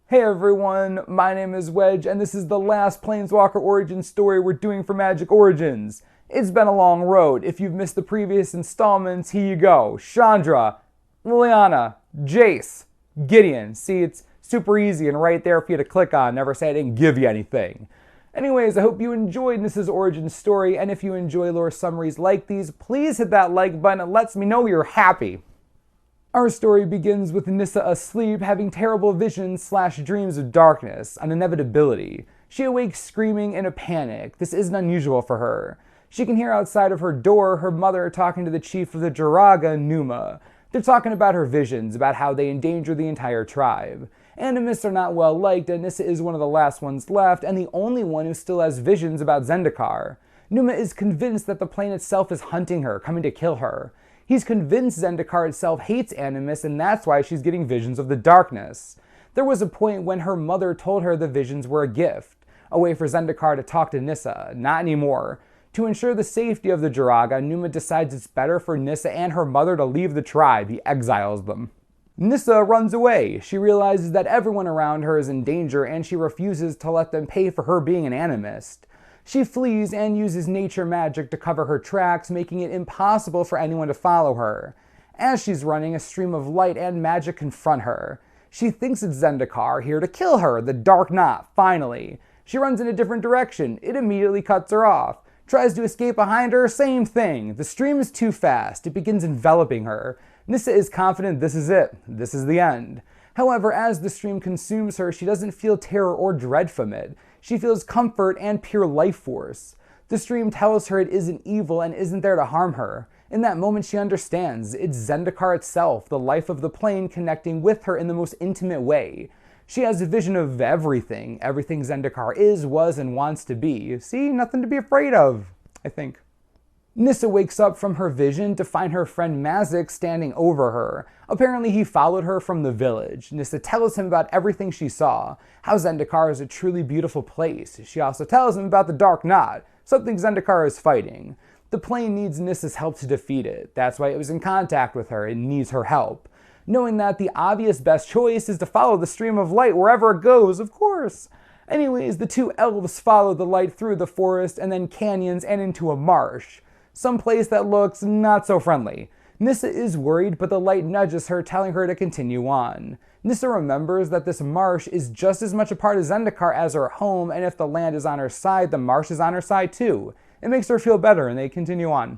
Hey everyone, my name is Wedge, and this is the last Planeswalker origin story we're doing for Magic Origins. It's been a long road. If you've missed the previous installments, here you go. Chandra, Liliana, Jace, Gideon. See, it's super easy and right there for you to click on. Never say I didn't give you anything. Anyways, I hope you enjoyed Nissa's origin story, and if you enjoy lore summaries like these, please hit that like button. It lets me know you're happy. Our story begins with Nissa asleep, having terrible visions/dreams of darkness, an inevitability. She awakes screaming in a panic. This isn't unusual for her. She can hear outside of her door her mother talking to the chief of the Jiraga, Numa. They're talking about her visions, about how they endanger the entire tribe. Animists are not well liked, and Nissa is one of the last ones left, and the only one who still has visions about Zendikar. Numa is convinced that the plane itself is hunting her, coming to kill her. He's convinced Zendikar itself hates Animus, and that's why she's getting visions of the darkness. There was a point when her mother told her the visions were a gift, a way for Zendikar to talk to Nissa. Not anymore. To ensure the safety of the Jiraga, Numa decides it's better for Nissa and her mother to leave the tribe. He exiles them. Nissa runs away. She realizes that everyone around her is in danger, and she refuses to let them pay for her being an animist. She flees and uses nature magic to cover her tracks, making it impossible for anyone to follow her. As she's running, a stream of light and magic confront her. She thinks it's Zendikar, here to kill her, the Dark Knot, finally. She runs in a different direction. It immediately cuts her off. Tries to escape behind her, same thing. The stream is too fast. It begins enveloping her. Nissa is confident this is it. This is the end. However, as the stream consumes her, she doesn't feel terror or dread from it. She feels comfort and pure life force. The stream tells her it isn't evil and isn't there to harm her. In that moment, she understands. It's Zendikar itself, the life of the plane, connecting with her in the most intimate way. She has a vision of everything Zendikar is, was, and wants to be. See, nothing to be afraid of, I think. Nissa wakes up from her vision to find her friend Mazik standing over her. Apparently he followed her from the village. Nissa tells him about everything she saw, how Zendikar is a truly beautiful place. She also tells him about the Dark Knot, something Zendikar is fighting. The plane needs Nissa's help to defeat it. That's why it was in contact with her. It needs her help. Knowing that the obvious best choice is to follow the stream of light wherever it goes, of course. Anyways, the two elves follow the light through the forest and then canyons and into a marsh. Some place that looks not so friendly. Nissa is worried, but the light nudges her, telling her to continue on. Nissa remembers that this marsh is just as much a part of Zendikar as her home, and if the land is on her side, the marsh is on her side too. It makes her feel better, and they continue on.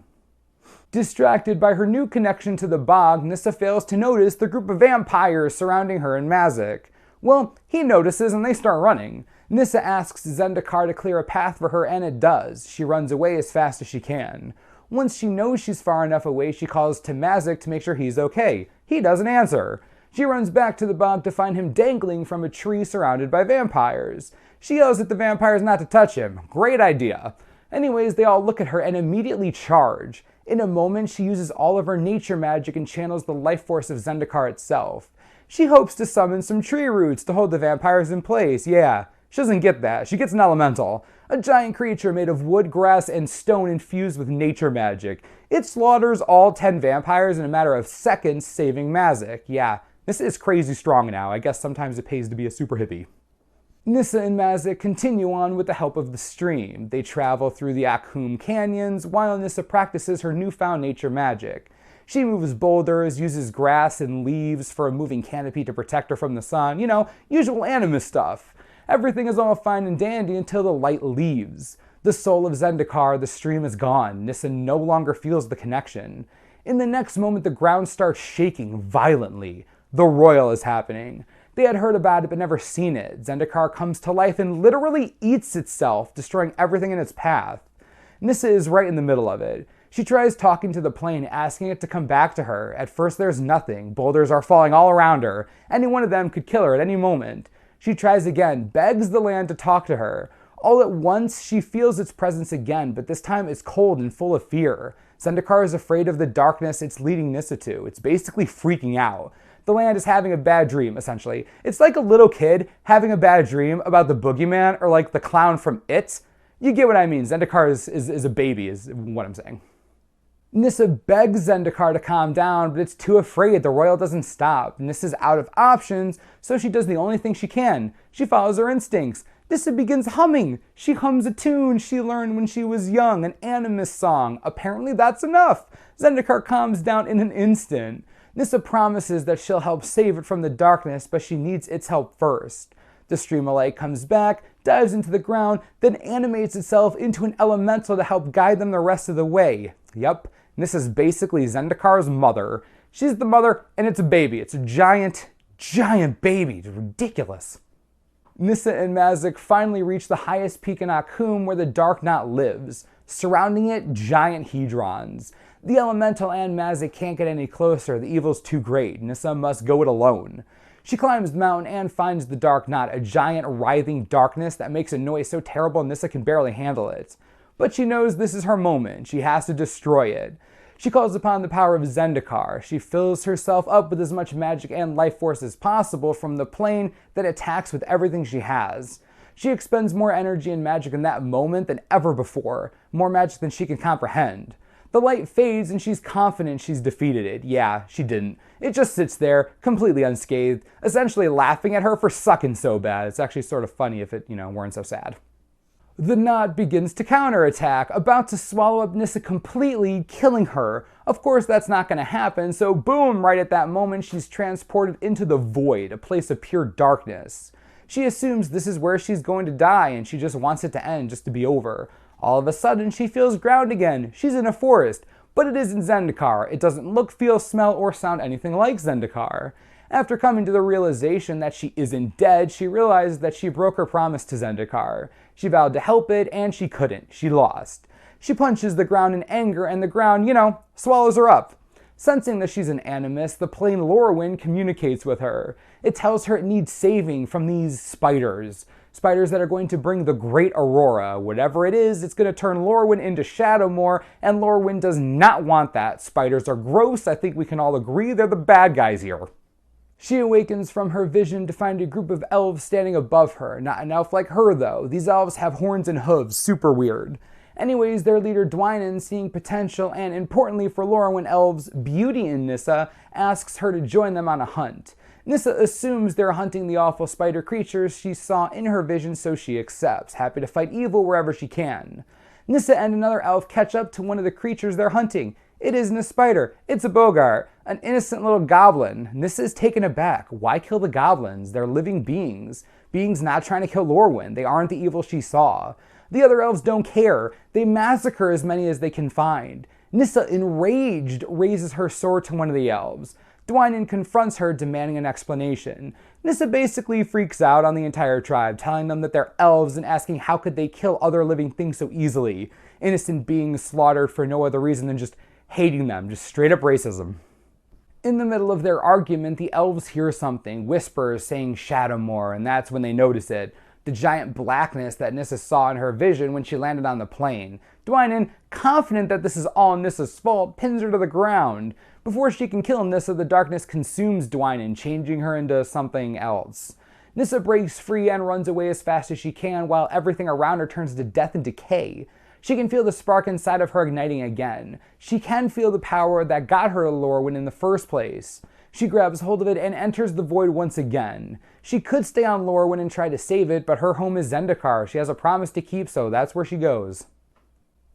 Distracted by her new connection to the bog, Nissa fails to notice the group of vampires surrounding her and Mazik. Well, he notices and they start running. Nissa asks Zendikar to clear a path for her, and it does. She runs away as fast as she can. Once she knows she's far enough away, she calls to Mazik to make sure he's okay. He doesn't answer. She runs back to the bog to find him dangling from a tree surrounded by vampires. She yells at the vampires not to touch him. Great idea. Anyways, they all look at her and immediately charge. In a moment, she uses all of her nature magic and channels the life force of Zendikar itself. She hopes to summon some tree roots to hold the vampires in place. Yeah, she doesn't get that. She gets an elemental. A giant creature made of wood, grass, and stone infused with nature magic. It slaughters all 10 vampires in a matter of seconds, saving Mazik. Yeah, this is crazy strong now. I guess sometimes it pays to be a super hippie. Nissa and Mazik continue on with the help of the stream. They travel through the Akhum canyons while Nissa practices her newfound nature magic. She moves boulders, uses grass and leaves for a moving canopy to protect her from the sun. You know, usual animus stuff. Everything is all fine and dandy until the light leaves. The soul of Zendikar, the stream, is gone. Nissa no longer feels the connection. In the next moment, the ground starts shaking violently. The royal is happening. They had heard about it but never seen it. Zendikar comes to life and literally eats itself, destroying everything in its path. Nissa is right in the middle of it. She tries talking to the plane, asking it to come back to her. At first there's nothing. Boulders are falling all around her. Any one of them could kill her at any moment. She tries again, begs the land to talk to her. All at once, she feels its presence again, but this time it's cold and full of fear. Zendikar is afraid of the darkness it's leading Nissa to. It's basically freaking out. The land is having a bad dream, essentially. It's like a little kid having a bad dream about the boogeyman or like the clown from It. You get what I mean. Zendikar is a baby, is what I'm saying. Nissa begs Zendikar to calm down, but it's too afraid. The royal doesn't stop. Nissa's out of options, so she does the only thing she can. She follows her instincts. Nissa begins humming. She hums a tune she learned when she was young, an animist song. Apparently that's enough. Zendikar calms down in an instant. Nissa promises that she'll help save it from the darkness, but she needs its help first. The stream of light comes back, dives into the ground, then animates itself into an elemental to help guide them the rest of the way. Yep, Nissa's basically Zendikar's mother. She's the mother, and it's a baby. It's a giant baby. It's ridiculous. Nissa and Mazik finally reach the highest peak in Akhum where the Dark Knot lives. Surrounding it, giant hedrons. The elemental and Mazik can't get any closer. The evil's too great. Nissa must go it alone. She climbs the mountain and finds the Dark Knot, a giant writhing darkness that makes a noise so terrible Nissa can barely handle it. But she knows this is her moment. She has to destroy it. She calls upon the power of Zendikar. She fills herself up with as much magic and life force as possible from the plane that attacks with everything she has. She expends more energy and magic in that moment than ever before, more magic than she can comprehend. The light fades and she's confident she's defeated it. Yeah, she didn't. It just sits there, completely unscathed, essentially laughing at her for sucking so bad. It's actually sort of funny if it, weren't so sad. The knot begins to counterattack, about to swallow up Nissa completely, killing her. Of course that's not going to happen, so boom, right at that moment she's transported into the void, a place of pure darkness. She assumes this is where she's going to die and she just wants it to end, just to be over. All of a sudden she feels ground again. She's in a forest, but it isn't Zendikar. It doesn't look, feel, smell, or sound anything like Zendikar. After coming to the realization that she isn't dead, she realizes that she broke her promise to Zendikar. She vowed to help it, and she couldn't. She lost. She punches the ground in anger, and the ground, swallows her up. Sensing that she's an animist, the plane Lorwyn communicates with her. It tells her it needs saving from these spiders. Spiders that are going to bring the Great Aurora. Whatever it is, it's going to turn Lorwyn into Shadowmoor, and Lorwyn does not want that. Spiders are gross. I think we can all agree they're the bad guys here. She awakens from her vision to find a group of elves standing above her. Not an elf like her, though. These elves have horns and hooves. Super weird. Anyways, their leader Dwynen, seeing potential and, importantly for Lorwyn elves, beauty in Nissa, asks her to join them on a hunt. Nissa assumes they're hunting the awful spider creatures she saw in her vision, so she accepts, happy to fight evil wherever she can. Nissa and another elf catch up to one of the creatures they're hunting. It isn't a spider, it's a Bogart, an innocent little goblin. Nissa is taken aback. Why kill the goblins? They're living beings. Beings not trying to kill Lorwyn. They aren't the evil she saw. The other elves don't care. They massacre as many as they can find. Nissa, enraged, raises her sword to one of the elves. Dwynen confronts her, demanding an explanation. Nissa basically freaks out on the entire tribe, telling them that they're elves and asking how could they kill other living things so easily. Innocent beings slaughtered for no other reason than just hating them, just straight up racism. In the middle of their argument, the elves hear something, whispers saying Shadowmoor, and that's when they notice it. The giant blackness that Nissa saw in her vision when she landed on the plane. Dwynen, confident that this is all Nissa's fault, pins her to the ground. Before she can kill Nissa, the darkness consumes Dwynen, changing her into something else. Nissa breaks free and runs away as fast as she can, while everything around her turns to death and decay. She can feel the spark inside of her igniting again. She can feel the power that got her to Lorwyn in the first place. She grabs hold of it and enters the void once again. She could stay on Lorwyn and try to save it, but her home is Zendikar. She has a promise to keep, so that's where she goes.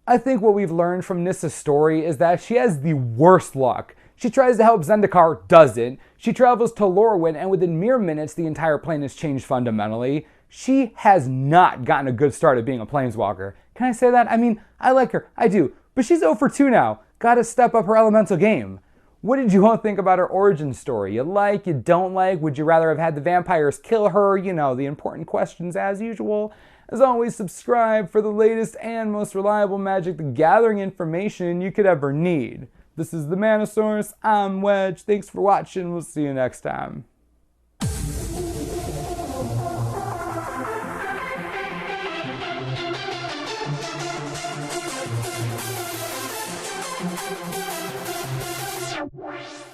I think what we've learned from Nissa's story is that she has the worst luck. She tries to help Zendikar, doesn't. She travels to Lorwyn, and within mere minutes, the entire plane has changed fundamentally. She has not gotten a good start at being a planeswalker. Can I say that? I mean, I like her. I do. But she's 0 for 2 now. Gotta step up her elemental game. What did you all think about her origin story? You like, you don't like? Would you rather have had the vampires kill her? The important questions as usual. As always, subscribe for the latest and most reliable Magic the Gathering information you could ever need. This is the Manosaurus. I'm Wedge. Thanks for watching. We'll see you next time. Wow.